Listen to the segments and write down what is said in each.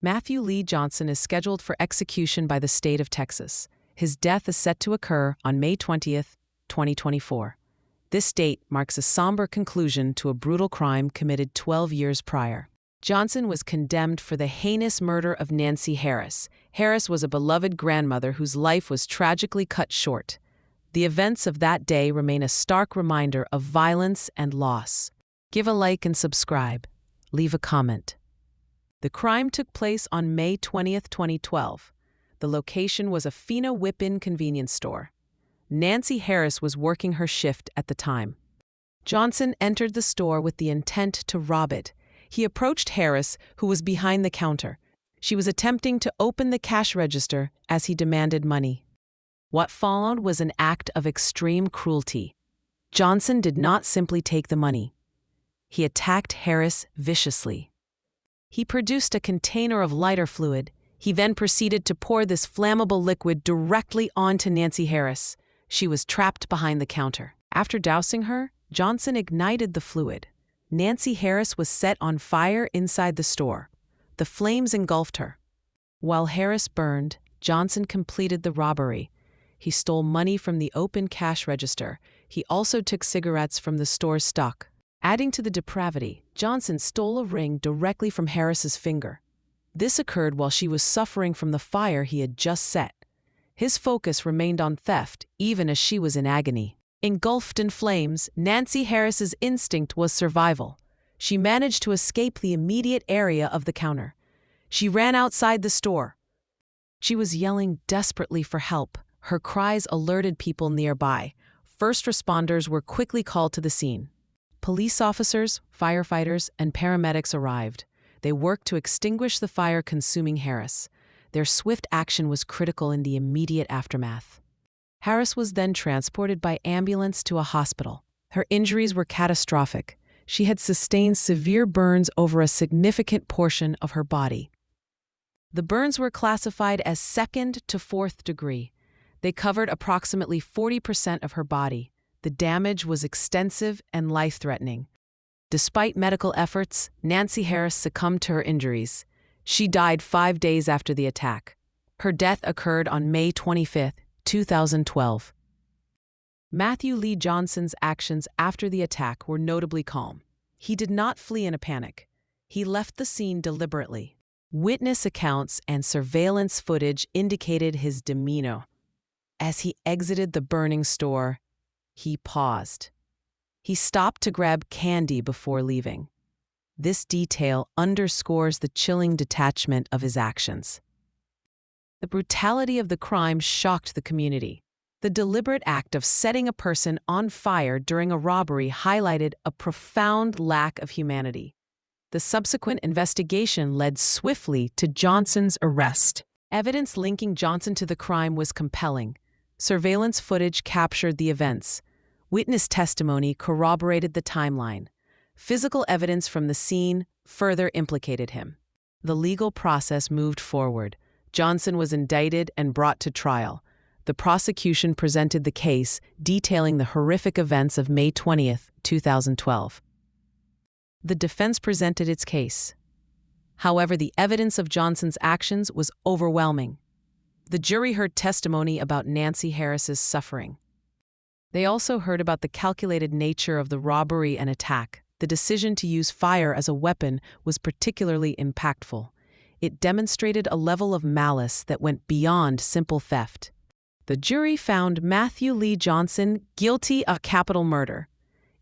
Matthew Lee Johnson is scheduled for execution by the state of Texas. His death is set to occur on May 20th, 2024. This date marks a somber conclusion to a brutal crime committed 12 years prior. Johnson was condemned for the heinous murder of Nancy Harris. Harris was a beloved grandmother whose life was tragically cut short. The events of that day remain a stark reminder of violence and loss. Give a like and subscribe. Leave a comment. The crime took place on May 20th, 2012. The location was a Fina Whip-In convenience store. Nancy Harris was working her shift at the time. Johnson entered the store with the intent to rob it. He approached Harris, who was behind the counter. She was attempting to open the cash register as he demanded money. What followed was an act of extreme cruelty. Johnson did not simply take the money. He attacked Harris viciously. He produced a container of lighter fluid. He then proceeded to pour this flammable liquid directly onto Nancy Harris. She was trapped behind the counter. After dousing her, Johnson ignited the fluid. Nancy Harris was set on fire inside the store. The flames engulfed her. While Harris burned, Johnson completed the robbery. He stole money from the open cash register. He also took cigarettes from the store's stock. Adding to the depravity, Johnson stole a ring directly from Harris's finger. This occurred while she was suffering from the fire he had just set. His focus remained on theft, even as she was in agony. Engulfed in flames, Nancy Harris's instinct was survival. She managed to escape the immediate area of the counter. She ran outside the store. She was yelling desperately for help. Her cries alerted people nearby. First responders were quickly called to the scene. Police officers, firefighters, and paramedics arrived. They worked to extinguish the fire consuming Harris. Their swift action was critical in the immediate aftermath. Harris was then transported by ambulance to a hospital. Her injuries were catastrophic. She had sustained severe burns over a significant portion of her body. The burns were classified as 2nd to 4th degree. They covered approximately 40% of her body. The damage was extensive and life-threatening. Despite medical efforts, Nancy Harris succumbed to her injuries. She died 5 days after the attack. Her death occurred on May 25, 2012. Matthew Lee Johnson's actions after the attack were notably calm. He did not flee in a panic. He left the scene deliberately. Witness accounts and surveillance footage indicated his demeanor. As he exited the burning store, he paused. He stopped to grab candy before leaving. This detail underscores the chilling detachment of his actions. The brutality of the crime shocked the community. The deliberate act of setting a person on fire during a robbery highlighted a profound lack of humanity. The subsequent investigation led swiftly to Johnson's arrest. Evidence linking Johnson to the crime was compelling. Surveillance footage captured the events. Witness testimony corroborated the timeline. Physical evidence from the scene further implicated him. The legal process moved forward. Johnson was indicted and brought to trial. The prosecution presented the case, detailing the horrific events of May 20, 2012. The defense presented its case. However, the evidence of Johnson's actions was overwhelming. The jury heard testimony about Nancy Harris's suffering. They also heard about the calculated nature of the robbery and attack. The decision to use fire as a weapon was particularly impactful. It demonstrated a level of malice that went beyond simple theft. The jury found Matthew Lee Johnson guilty of capital murder.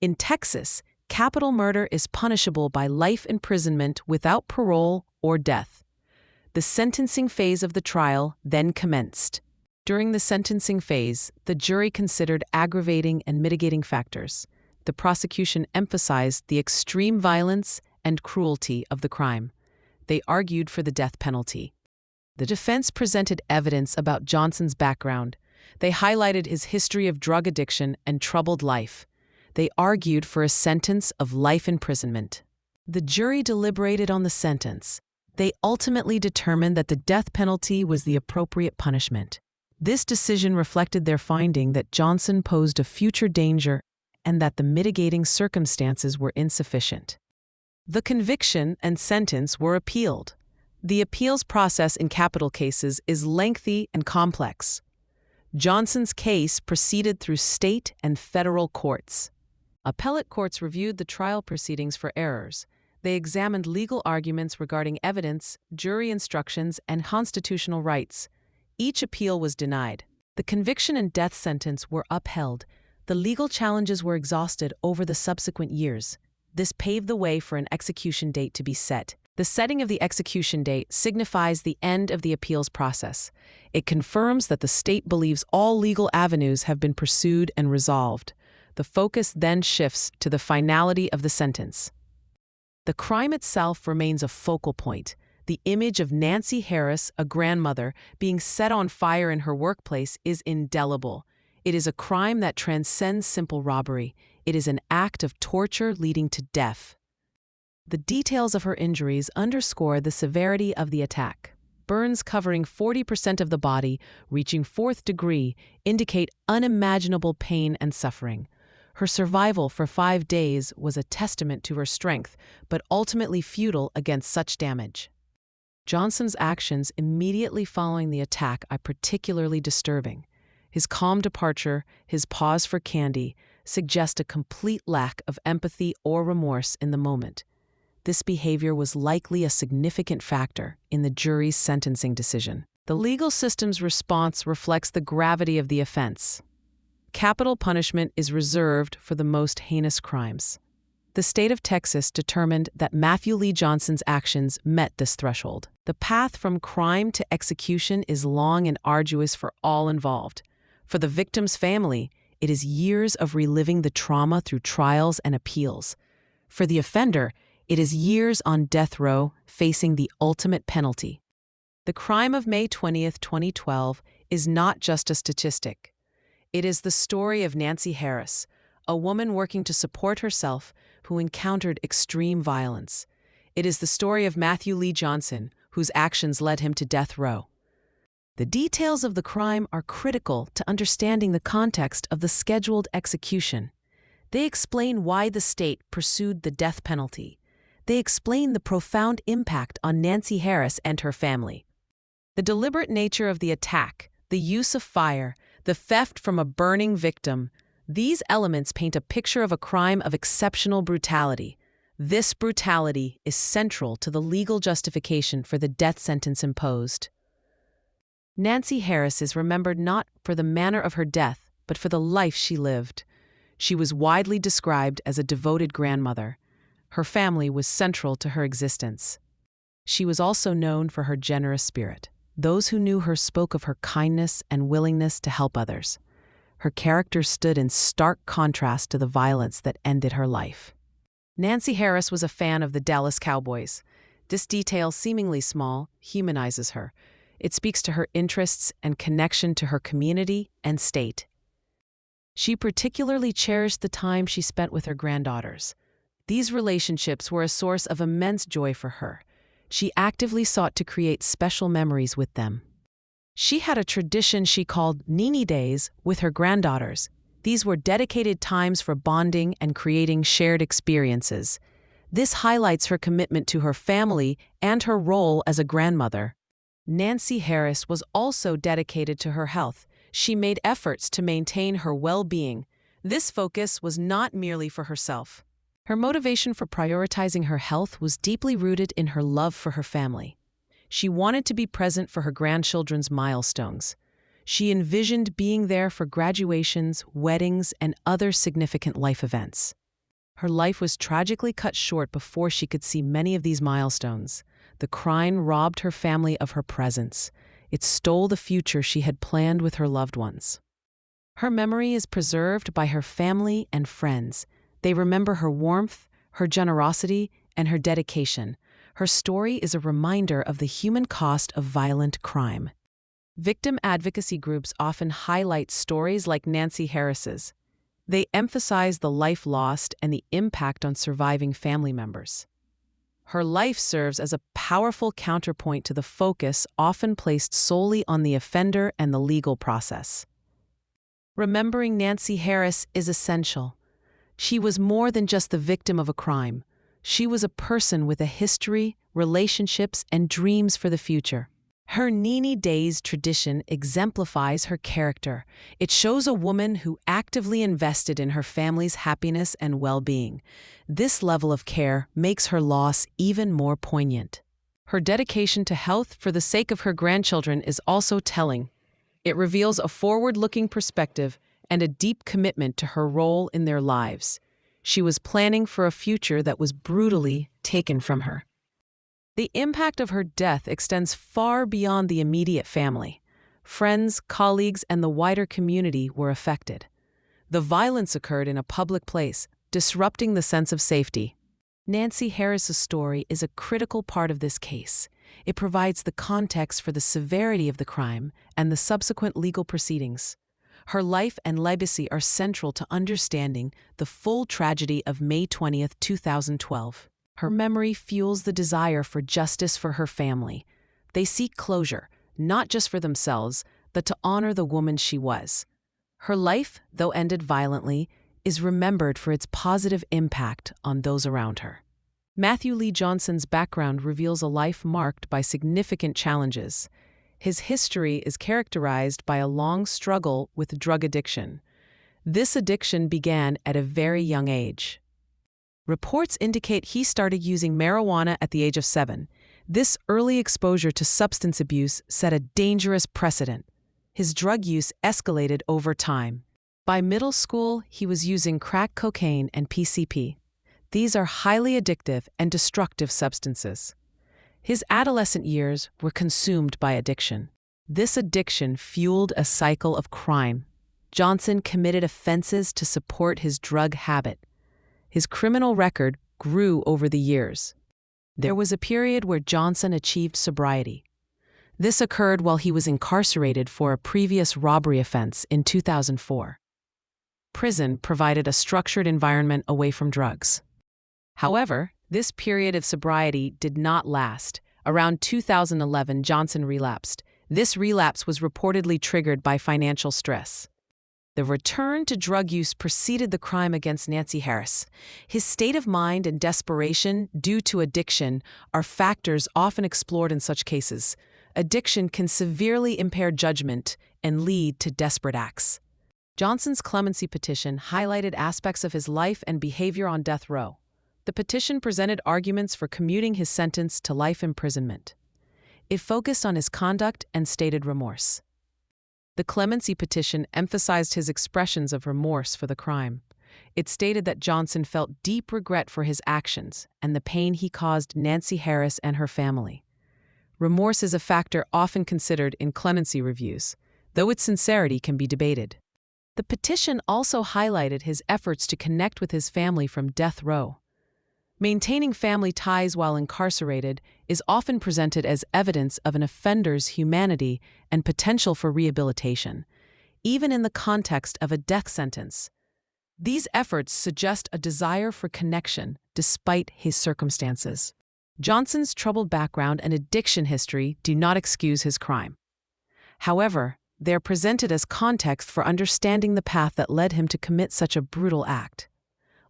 In Texas, capital murder is punishable by life imprisonment without parole or death. The sentencing phase of the trial then commenced. During the sentencing phase, the jury considered aggravating and mitigating factors. The prosecution emphasized the extreme violence and cruelty of the crime. They argued for the death penalty. The defense presented evidence about Johnson's background. They highlighted his history of drug addiction and troubled life. They argued for a sentence of life imprisonment. The jury deliberated on the sentence. They ultimately determined that the death penalty was the appropriate punishment. This decision reflected their finding that Johnson posed a future danger and that the mitigating circumstances were insufficient. The conviction and sentence were appealed. The appeals process in capital cases is lengthy and complex. Johnson's case proceeded through state and federal courts. Appellate courts reviewed the trial proceedings for errors. They examined legal arguments regarding evidence, jury instructions, and constitutional rights. Each appeal was denied. The conviction and death sentence were upheld. The legal challenges were exhausted over the subsequent years. This paved the way for an execution date to be set. The setting of the execution date signifies the end of the appeals process. It confirms that the state believes all legal avenues have been pursued and resolved. The focus then shifts to the finality of the sentence. The crime itself remains a focal point. The image of Nancy Harris, a grandmother, being set on fire in her workplace is indelible. It is a crime that transcends simple robbery. It is an act of torture leading to death. The details of her injuries underscore the severity of the attack. Burns covering 40% of the body, reaching 4th degree, indicate unimaginable pain and suffering. Her survival for 5 days was a testament to her strength, but ultimately futile against such damage. Johnson's actions immediately following the attack are particularly disturbing. His calm departure, his pause for candy, suggest a complete lack of empathy or remorse in the moment. This behavior was likely a significant factor in the jury's sentencing decision. The legal system's response reflects the gravity of the offense. Capital punishment is reserved for the most heinous crimes. The state of Texas determined that Matthew Lee Johnson's actions met this threshold. The path from crime to execution is long and arduous for all involved. For the victim's family, it is years of reliving the trauma through trials and appeals. For the offender, it is years on death row facing the ultimate penalty. The crime of May 20, 2012 is not just a statistic. It is the story of Nancy Harris, a woman working to support herself who encountered extreme violence. It is the story of Matthew Lee Johnson, whose actions led him to death row. The details of the crime are critical to understanding the context of the scheduled execution. They explain why the state pursued the death penalty. They explain the profound impact on Nancy Harris and her family. The deliberate nature of the attack, the use of fire, the theft from a burning victim, these elements paint a picture of a crime of exceptional brutality. This brutality is central to the legal justification for the death sentence imposed. Nancy Harris is remembered not for the manner of her death, but for the life she lived. She was widely described as a devoted grandmother. Her family was central to her existence. She was also known for her generous spirit. Those who knew her spoke of her kindness and willingness to help others. Her character stood in stark contrast to the violence that ended her life. Nancy Harris was a fan of the Dallas Cowboys. This detail, seemingly small, humanizes her. It speaks to her interests and connection to her community and state. She particularly cherished the time she spent with her granddaughters. These relationships were a source of immense joy for her. She actively sought to create special memories with them. She had a tradition she called Nini Days with her granddaughters. These were dedicated times for bonding and creating shared experiences. This highlights her commitment to her family and her role as a grandmother. Nancy Harris was also dedicated to her health. She made efforts to maintain her well-being. This focus was not merely for herself. Her motivation for prioritizing her health was deeply rooted in her love for her family. She wanted to be present for her grandchildren's milestones. She envisioned being there for graduations, weddings, and other significant life events. Her life was tragically cut short before she could see many of these milestones. The crime robbed her family of her presence. It stole the future she had planned with her loved ones. Her memory is preserved by her family and friends. They remember her warmth, her generosity, and her dedication. Her story is a reminder of the human cost of violent crime. Victim advocacy groups often highlight stories like Nancy Harris's. They emphasize the life lost and the impact on surviving family members. Her life serves as a powerful counterpoint to the focus often placed solely on the offender and the legal process. Remembering Nancy Harris is essential. She was more than just the victim of a crime. She was a person with a history, relationships, and dreams for the future. Her Nini Days tradition exemplifies her character. It shows a woman who actively invested in her family's happiness and well-being. This level of care makes her loss even more poignant. Her dedication to health for the sake of her grandchildren is also telling. It reveals a forward-looking perspective and a deep commitment to her role in their lives. She was planning for a future that was brutally taken from her. The impact of her death extends far beyond the immediate family. Friends, colleagues, and the wider community were affected. The violence occurred in a public place, disrupting the sense of safety. Nancy Harris's story is a critical part of this case. It provides the context for the severity of the crime and the subsequent legal proceedings. Her life and legacy are central to understanding the full tragedy of May 20, 2012. Her memory fuels the desire for justice for her family. They seek closure, not just for themselves, but to honor the woman she was. Her life, though ended violently, is remembered for its positive impact on those around her. Matthew Lee Johnson's background reveals a life marked by significant challenges. His history is characterized by a long struggle with drug addiction. This addiction began at a very young age. Reports indicate he started using marijuana at the age of 7. This early exposure to substance abuse set a dangerous precedent. His drug use escalated over time. By middle school, he was using crack cocaine and PCP. These are highly addictive and destructive substances. His adolescent years were consumed by addiction. This addiction fueled a cycle of crime. Johnson committed offenses to support his drug habit. His criminal record grew over the years. There was a period where Johnson achieved sobriety. This occurred while he was incarcerated for a previous robbery offense in 2004. Prison provided a structured environment away from drugs. However, this period of sobriety did not last. Around 2011, Johnson relapsed. This relapse was reportedly triggered by financial stress. The return to drug use preceded the crime against Nancy Harris. His state of mind and desperation due to addiction are factors often explored in such cases. Addiction can severely impair judgment and lead to desperate acts. Johnson's clemency petition highlighted aspects of his life and behavior on death row. The petition presented arguments for commuting his sentence to life imprisonment. It focused on his conduct and stated remorse. The clemency petition emphasized his expressions of remorse for the crime. It stated that Johnson felt deep regret for his actions and the pain he caused Nancy Harris and her family. Remorse is a factor often considered in clemency reviews, though its sincerity can be debated. The petition also highlighted his efforts to connect with his family from death row. Maintaining family ties while incarcerated is often presented as evidence of an offender's humanity and potential for rehabilitation, even in the context of a death sentence. These efforts suggest a desire for connection despite his circumstances. Johnson's troubled background and addiction history do not excuse his crime. However, they are presented as context for understanding the path that led him to commit such a brutal act.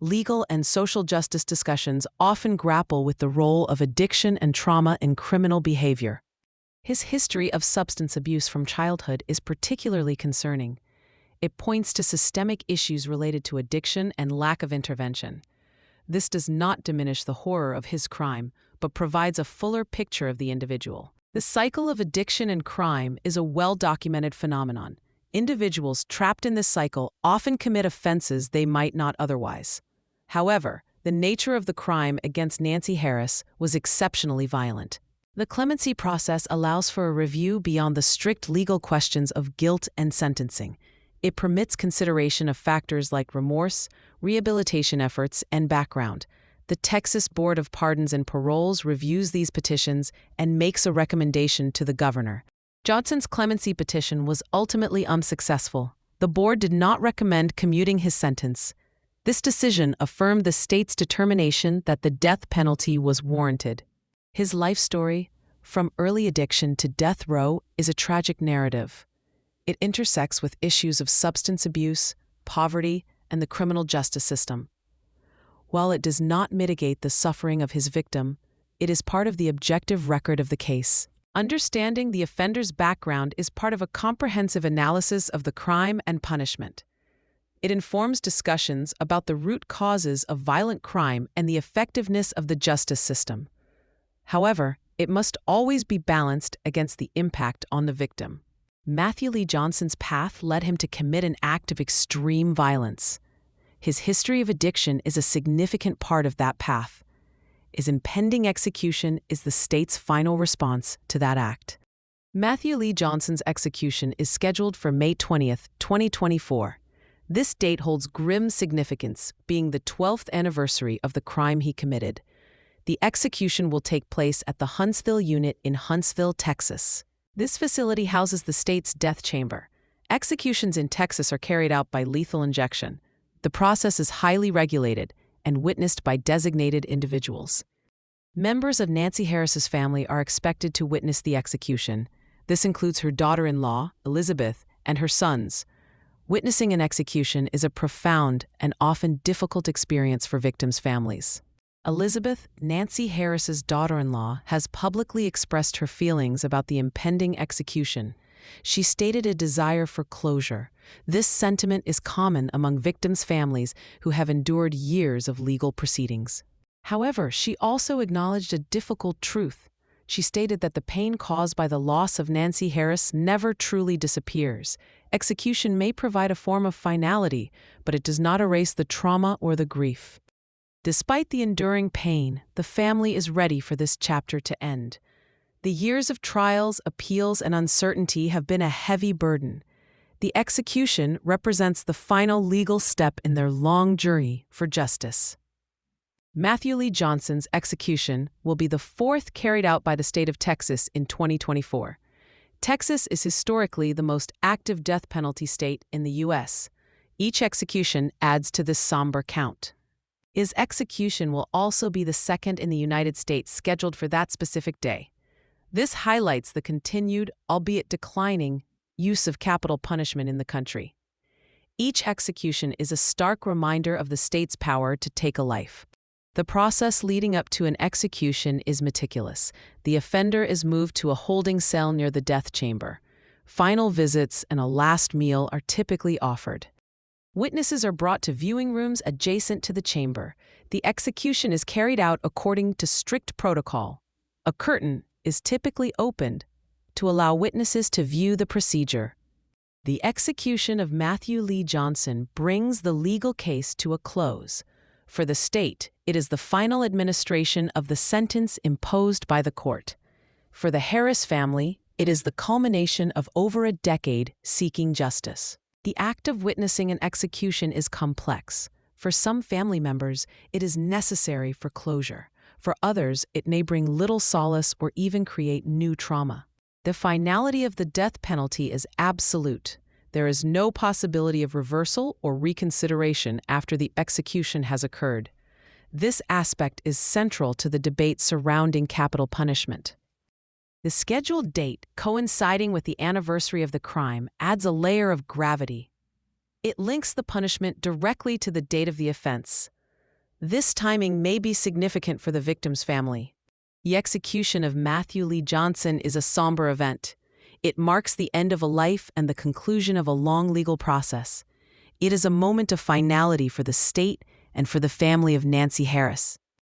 Legal and social justice discussions often grapple with the role of addiction and trauma in criminal behavior. His history of substance abuse from childhood is particularly concerning. It points to systemic issues related to addiction and lack of intervention. This does not diminish the horror of his crime, but provides a fuller picture of the individual. The cycle of addiction and crime is a well-documented phenomenon. Individuals trapped in this cycle often commit offenses they might not otherwise. However, the nature of the crime against Nancy Harris was exceptionally violent. The clemency process allows for a review beyond the strict legal questions of guilt and sentencing. It permits consideration of factors like remorse, rehabilitation efforts, and background. The Texas Board of Pardons and Paroles reviews these petitions and makes a recommendation to the governor. Johnson's clemency petition was ultimately unsuccessful. The board did not recommend commuting his sentence. This decision affirmed the state's determination that the death penalty was warranted. His life story, from early addiction to death row, is a tragic narrative. It intersects with issues of substance abuse, poverty, and the criminal justice system. While it does not mitigate the suffering of his victim, It is part of the objective record of the case. Understanding the offender's background is part of a comprehensive analysis of the crime and punishment. It informs discussions about the root causes of violent crime and the effectiveness of the justice system. However, it must always be balanced against the impact on the victim. Matthew Lee Johnson's path led him to commit an act of extreme violence. His history of addiction is a significant part of that path. His impending execution is the state's final response to that act. Matthew Lee Johnson's execution is scheduled for May 20th, 2024. This date holds grim significance, being the 12th anniversary of the crime he committed. The execution will take place at the Huntsville unit in Huntsville, Texas. This facility houses the state's death chamber. Executions in Texas are carried out by lethal injection. The process is highly regulated and witnessed by designated individuals. Members of Nancy Harris's family are expected to witness the execution. This includes her daughter-in-law, Elizabeth, and her sons. Witnessing an execution is a profound and often difficult experience for victims' families. Elizabeth, Nancy Harris's daughter-in-law, has publicly expressed her feelings about the impending execution. She stated a desire for closure. This sentiment is common among victims' families who have endured years of legal proceedings. However, she also acknowledged a difficult truth. She stated that the pain caused by the loss of Nancy Harris never truly disappears. Execution may provide a form of finality, but it does not erase the trauma or the grief. Despite the enduring pain, the family is ready for this chapter to end. The years of trials, appeals, and uncertainty have been a heavy burden. The execution represents the final legal step in their long journey for justice. Matthew Lee Johnson's execution will be the fourth carried out by the state of Texas in 2024. Texas is historically the most active death penalty state in the U.S. Each execution adds to this somber count. His execution will also be the second in the United States scheduled for that specific day. This highlights the continued, albeit declining, use of capital punishment in the country. Each execution is a stark reminder of the state's power to take a life. The process leading up to an execution is meticulous. The offender is moved to a holding cell near the death chamber. Final visits and a last meal are typically offered. Witnesses are brought to viewing rooms adjacent to the chamber. The execution is carried out according to strict protocol. A curtain is typically opened to allow witnesses to view the procedure. The execution of Matthew Lee Johnson brings the legal case to a close. For the state, it is the final administration of the sentence imposed by the court. For the Harris family, it is the culmination of over a decade seeking justice. The act of witnessing an execution is complex. For some family members, it is necessary for closure. For others, it may bring little solace or even create new trauma. The finality of the death penalty is absolute. There is no possibility of reversal or reconsideration after the execution has occurred. This aspect is central to the debate surrounding capital punishment. The scheduled date, coinciding with the anniversary of the crime, adds a layer of gravity. It links the punishment directly to the date of the offense. This timing may be significant for the victim's family. The execution of Matthew Lee Johnson is a somber event. It marks the end of a life and the conclusion of a long legal process. It is a moment of finality for the state and for the family of Nancy Harris.